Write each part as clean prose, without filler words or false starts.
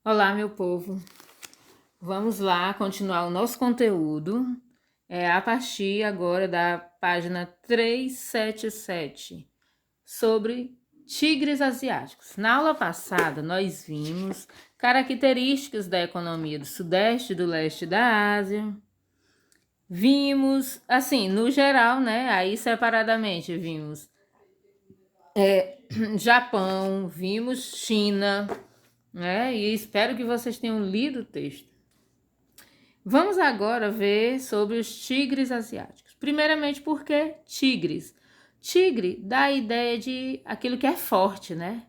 Olá, meu povo. Vamos lá continuar o nosso conteúdo. A partir agora da página 377, sobre tigres asiáticos. Na aula passada, nós vimos características da economia do Sudeste e do Leste da Ásia. Vimos, assim, no geral, né? Aí separadamente vimos Japão, vimos China, né? E espero que vocês tenham lido o texto. Vamos agora ver sobre os tigres asiáticos. Primeiramente, por que tigres? Tigre dá a ideia de aquilo que é forte, né?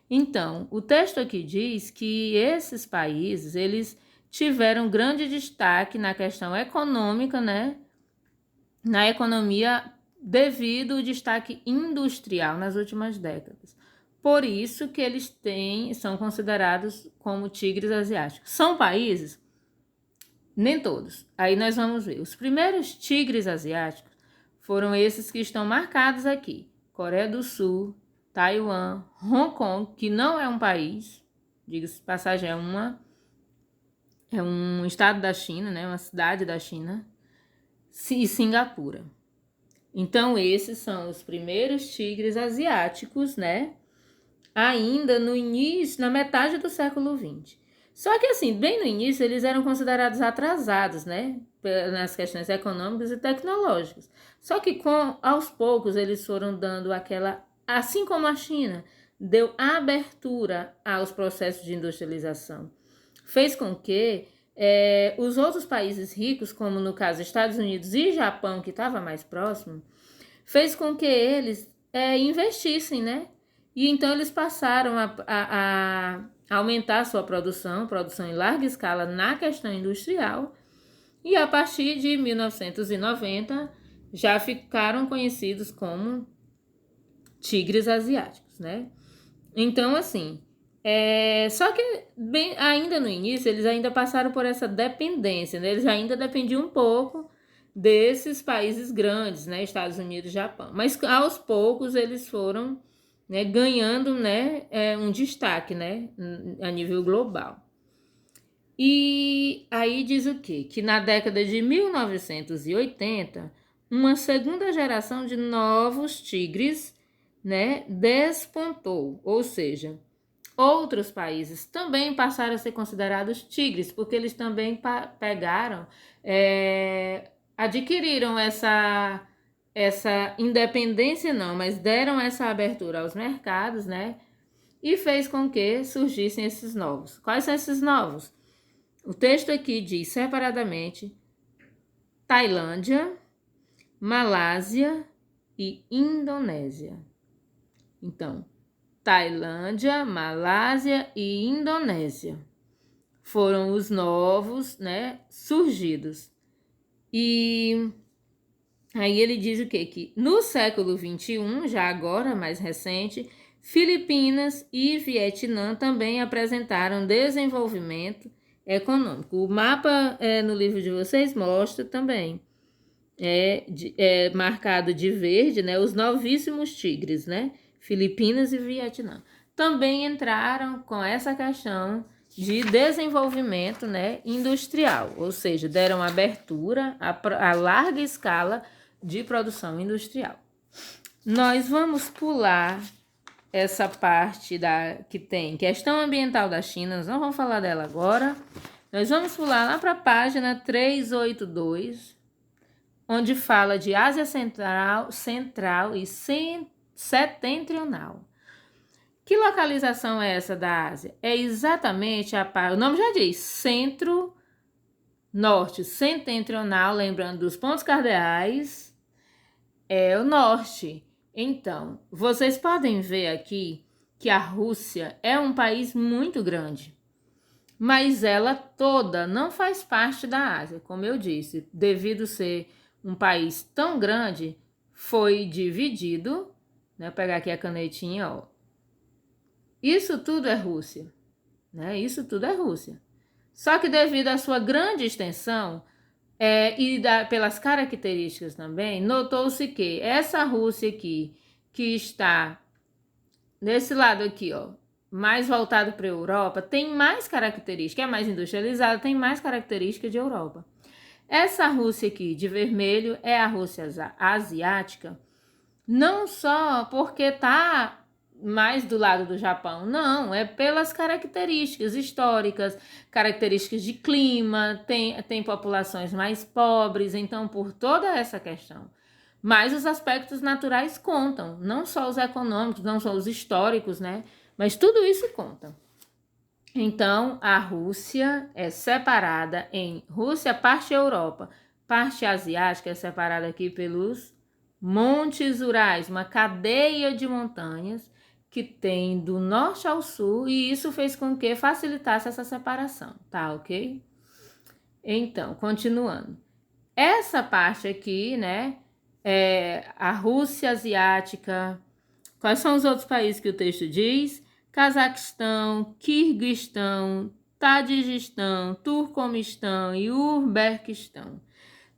Então, o texto aqui diz que esses países, eles tiveram grande destaque na questão econômica, né? Na economia devido ao destaque industrial nas últimas décadas. Por isso que eles são considerados como tigres asiáticos. São países? Nem todos. Aí nós vamos ver. Os primeiros tigres asiáticos foram esses que estão marcados aqui: Coreia do Sul, Taiwan, Hong Kong, que não é um país, diga-se de passagem, é um estado da China, né, uma cidade da China, e Singapura. Então, esses são os primeiros tigres asiáticos, né? Ainda no início, na metade do século XX. Só que assim, bem no início, eles eram considerados atrasados, né? Nas questões econômicas e tecnológicas. Só que aos poucos eles foram dando aquela, assim como a China, deu abertura aos processos de industrialização. Fez com que os outros países ricos, como no caso Estados Unidos e Japão, que estava mais próximo, fez com que eles investissem, né? E então eles passaram a aumentar a sua produção em larga escala na questão industrial, e a partir de 1990 já ficaram conhecidos como tigres asiáticos, né? Então, assim, só que ainda no início eles ainda passaram por essa dependência, né? Eles ainda dependiam um pouco desses países grandes, né? Estados Unidos e Japão. Mas aos poucos eles foram, né, ganhando, né, um destaque, né, a nível global. E aí diz o quê? Que na década de 1980, uma segunda geração de novos tigres, né, despontou, ou seja, outros países também passaram a ser considerados tigres, porque eles também pegaram, adquiriram essa independência, não, mas deram essa abertura aos mercados, né? E fez com que surgissem esses novos. Quais são esses novos? O texto aqui diz separadamente Tailândia, Malásia e Indonésia. Então, Tailândia, Malásia e Indonésia foram os novos, né, surgidos. E aí ele diz o quê? Que no século XXI, já agora, mais recente, Filipinas e Vietnã também apresentaram desenvolvimento econômico. O mapa no livro de vocês mostra também. Marcado de verde, né, os novíssimos tigres, né, Filipinas e Vietnã. Também entraram com essa questão de desenvolvimento, né, industrial, ou seja, deram abertura a larga escala de produção industrial. Nós vamos pular essa parte que tem questão ambiental da China, nós não vamos falar dela agora. Nós vamos pular lá para a página 382, onde fala de Ásia Central e Setentrional. Que localização é essa da Ásia? É exatamente o nome já diz, centro-norte, setentrional, lembrando dos pontos cardeais, é o norte. Então, vocês podem ver aqui que a Rússia é um país muito grande, mas ela toda não faz parte da Ásia, como eu disse, devido ser um país tão grande, foi dividido, né? Vou pegar aqui a canetinha, ó. Isso tudo é Rússia, né? Isso tudo é Rússia. Só que devido à sua grande extensão pelas características também, notou-se que essa Rússia aqui, que está nesse lado aqui, ó, mais voltado para a Europa, tem mais característica, é mais industrializado, tem mais característica de Europa. Essa Rússia aqui de vermelho é a Rússia asiática, não só porque está mais do lado do Japão, não, é pelas características históricas, características de clima, tem populações mais pobres, então por toda essa questão. Mas os aspectos naturais contam, não só os econômicos, não só os históricos, né? Mas tudo isso conta. Então, a Rússia é separada em Rússia, parte Europa, parte asiática é separada aqui pelos Montes Urais, uma cadeia de montanhas que tem do norte ao sul, e isso fez com que facilitasse essa separação, tá ok? Então, continuando. Essa parte aqui, né, é a Rússia asiática. Quais são os outros países que o texto diz? Cazaquistão, Quirguistão, Tadjikistão, Turcomenistão e Uzbequistão.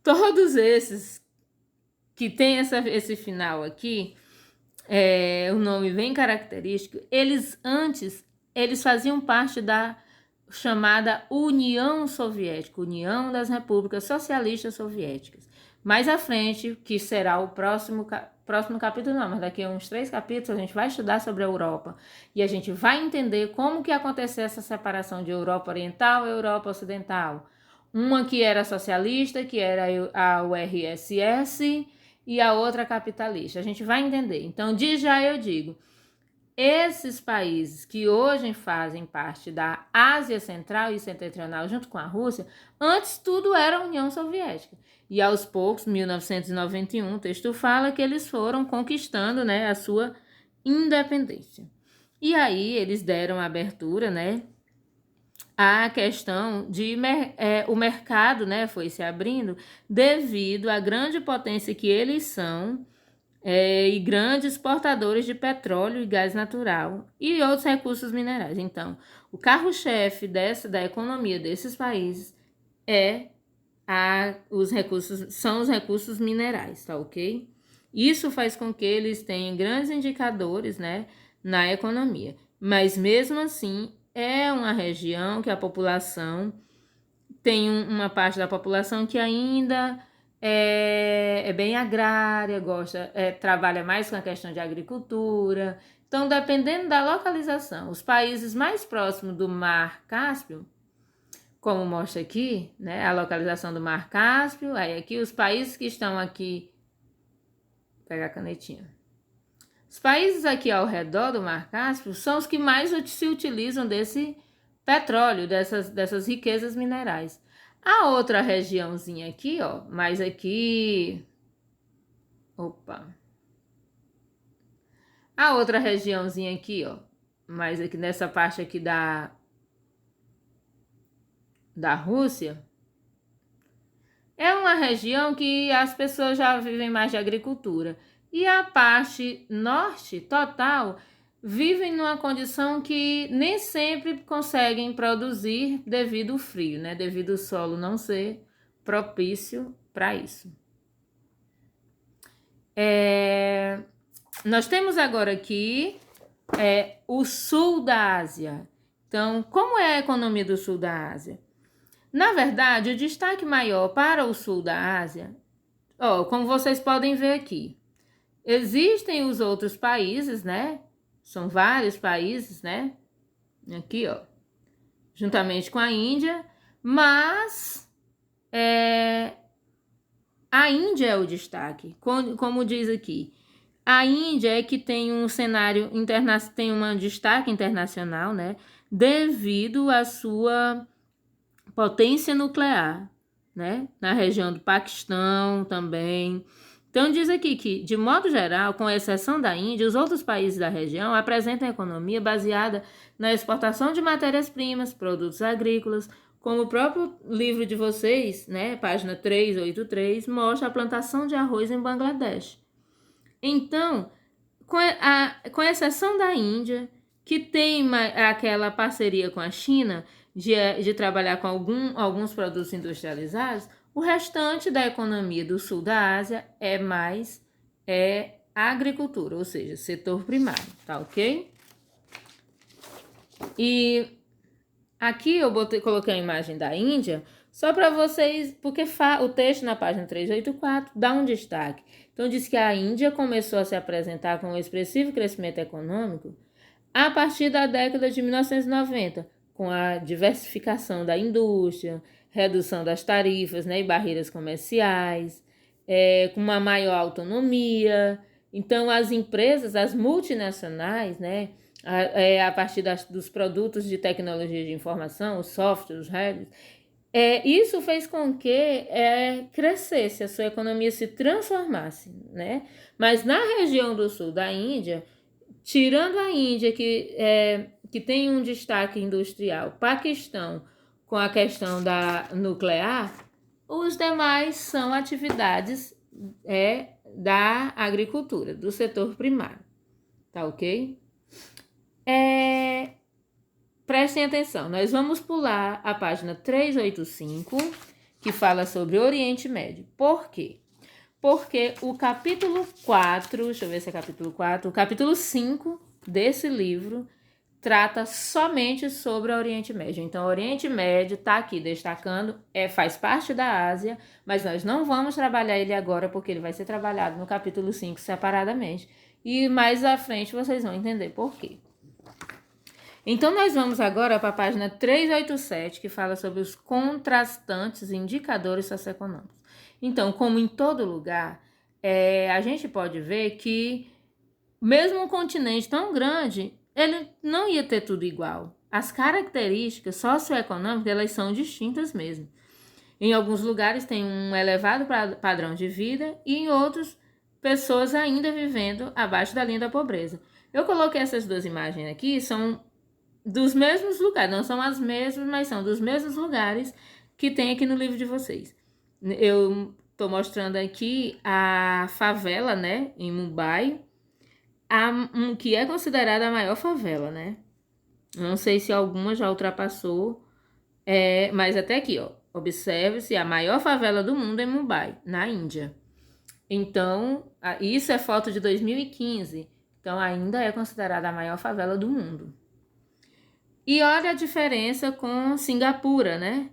Todos esses que tem esse final aqui, o nome bem característico, eles faziam parte da chamada União Soviética, União das Repúblicas Socialistas Soviéticas. Mais à frente, que será o próximo capítulo, não, mas daqui a uns 3 capítulos a gente vai estudar sobre a Europa e a gente vai entender como que aconteceu essa separação de Europa Oriental e Europa Ocidental. Uma que era socialista, que era a URSS, e a outra capitalista. A gente vai entender. Então, de já eu digo, esses países que hoje fazem parte da Ásia Central e Setentrional junto com a Rússia, antes tudo era a União Soviética. E aos poucos, 1991, o texto fala que eles foram conquistando, né, a sua independência. E aí eles deram abertura, né, a questão de o mercado, né, foi se abrindo devido à grande potência que eles são e grandes exportadores de petróleo e gás natural e outros recursos minerais. Então, o carro-chefe da economia desses países são os recursos minerais, tá ok? Isso faz com que eles tenham grandes indicadores, né, na economia. Mas mesmo assim, é uma região que a população tem uma parte da população que ainda é bem agrária, trabalha mais com a questão de agricultura. Então, dependendo da localização, os países mais próximos do Mar Cáspio, como mostra aqui, né, a localização do Mar Cáspio, aí aqui os países que estão aqui, vou pegar a canetinha. Os países aqui ao redor do Mar Cáspio são os que mais se utilizam desse petróleo, dessas riquezas minerais. A outra regiãozinha aqui, ó, mais aqui... A outra regiãozinha aqui, ó, mais aqui nessa parte aqui da Rússia, é uma região que as pessoas já vivem mais de agricultura. E a parte norte, total, vivem numa condição que nem sempre conseguem produzir devido ao frio, né? Devido ao solo não ser propício para isso. Nós temos agora aqui o sul da Ásia. Então, como é a economia do sul da Ásia? Na verdade, o destaque maior para o sul da Ásia, como vocês podem ver aqui, existem os outros países, né? São vários países, né? Aqui, ó, juntamente com a Índia, mas a Índia é o destaque, como diz aqui. A Índia é que tem um cenário tem um destaque internacional, né? Devido à sua potência nuclear, né? Na região do Paquistão também. Então, diz aqui que, de modo geral, com exceção da Índia, os outros países da região apresentam economia baseada na exportação de matérias-primas, produtos agrícolas, como o próprio livro de vocês, né, página 383, mostra a plantação de arroz em Bangladesh. Então, com exceção da Índia, que tem aquela parceria com a China de trabalhar com alguns produtos industrializados, o restante da economia do sul da Ásia é mais agricultura, ou seja, setor primário, tá ok? E aqui eu coloquei a imagem da Índia só para vocês, porque o texto na página 384 dá um destaque. Então diz que a Índia começou a se apresentar com um expressivo crescimento econômico a partir da década de 1990, com a diversificação da indústria, redução das tarifas, né, e barreiras comerciais, com uma maior autonomia. Então, as empresas, as multinacionais, né, a partir dos produtos de tecnologia de informação, os softwares, os hardwares, isso fez com que crescesse, a sua economia se transformasse, né? Mas na região do sul da Índia, tirando a Índia, que tem um destaque industrial, Paquistão, com a questão da nuclear, os demais são atividades da agricultura, do setor primário. Tá ok? Prestem atenção, nós vamos pular a página 385, que fala sobre Oriente Médio. Por quê? Porque o capítulo 4, deixa eu ver se é capítulo 4, o capítulo 5 desse livro trata somente sobre o Oriente Médio. Então, o Oriente Médio está aqui destacando, faz parte da Ásia, mas nós não vamos trabalhar ele agora, porque ele vai ser trabalhado no capítulo 5 separadamente. E mais à frente vocês vão entender por quê. Então, nós vamos agora para a página 387, que fala sobre os contrastantes indicadores socioeconômicos. Então, como em todo lugar, a gente pode ver que, mesmo um continente tão grande, ele não ia ter tudo igual. As características socioeconômicas, elas são distintas mesmo. Em alguns lugares tem um elevado padrão de vida e em outros, pessoas ainda vivendo abaixo da linha da pobreza. Eu coloquei essas duas imagens aqui, são dos mesmos lugares, não são as mesmas, mas são dos mesmos lugares que tem aqui no livro de vocês. Eu estou mostrando aqui a favela, né, em Mumbai, que é considerada a maior favela, né? Não sei se alguma já ultrapassou, mas até aqui, ó, observe-se, a maior favela do mundo é em Mumbai, na Índia. Então, isso é foto de 2015, então ainda é considerada a maior favela do mundo. E olha a diferença com Singapura, né?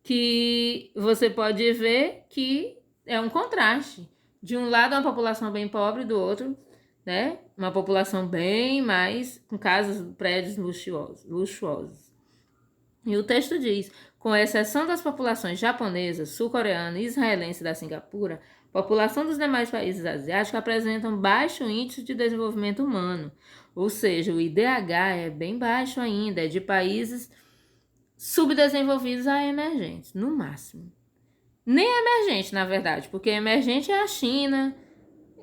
Que você pode ver que é um contraste. De um lado, uma população bem pobre, do outro, né? Uma população bem mais, com casas, prédios luxuosos. E o texto diz, com exceção das populações japonesa, sul-coreana e israelense da Singapura, a população dos demais países asiáticos apresentam baixo índice de desenvolvimento humano. Ou seja, o IDH é bem baixo ainda, é de países subdesenvolvidos a emergentes, no máximo. Nem emergente, na verdade, porque emergente é a China,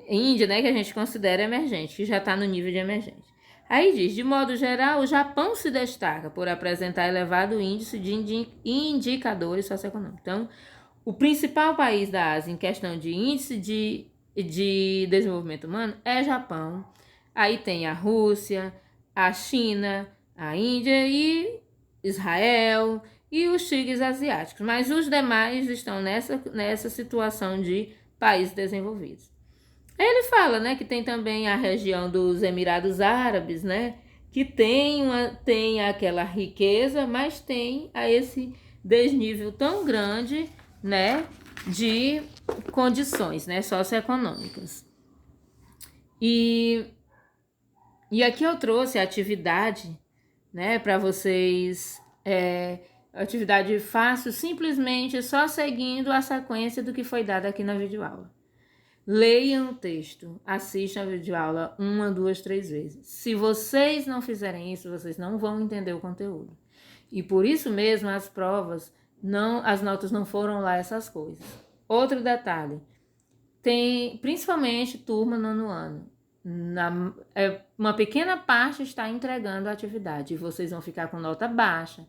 Índia, né, que a gente considera emergente, que já está no nível de emergente. Aí diz, de modo geral, o Japão se destaca por apresentar elevado índice de indicadores socioeconômicos. Então, o principal país da Ásia em questão de índice de desenvolvimento humano é Japão. Aí tem a Rússia, a China, a Índia e Israel e os tigres asiáticos. Mas os demais estão nessa situação de países desenvolvidos. Ele fala, né, que tem também a região dos Emirados Árabes, né, que tem aquela riqueza, mas tem esse desnível tão grande, né, de condições, né, socioeconômicas. E aqui eu trouxe a atividade, né, para vocês, atividade fácil, simplesmente só seguindo a sequência do que foi dado aqui na videoaula. Leiam o texto, assistam a videoaula 1, 2, 3 vezes. Se vocês não fizerem isso, vocês não vão entender o conteúdo. E por isso mesmo as provas, as notas não foram lá essas coisas. Outro detalhe, tem principalmente turma nono ano. Uma pequena parte está entregando a atividade e vocês vão ficar com nota baixa.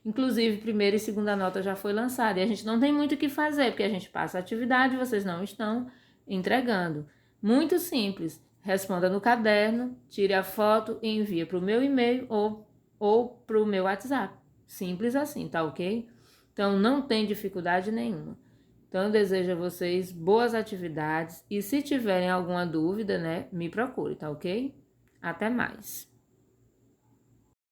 Inclusive, primeira e segunda nota já foi lançada e a gente não tem muito o que fazer, porque a gente passa a atividade e vocês não estão entregando. Muito simples. Responda no caderno, tire a foto e envie para o meu e-mail ou para o meu WhatsApp. Simples assim, tá ok? Então, não tem dificuldade nenhuma. Então, eu desejo a vocês boas atividades e se tiverem alguma dúvida, né, me procure, tá ok? Até mais!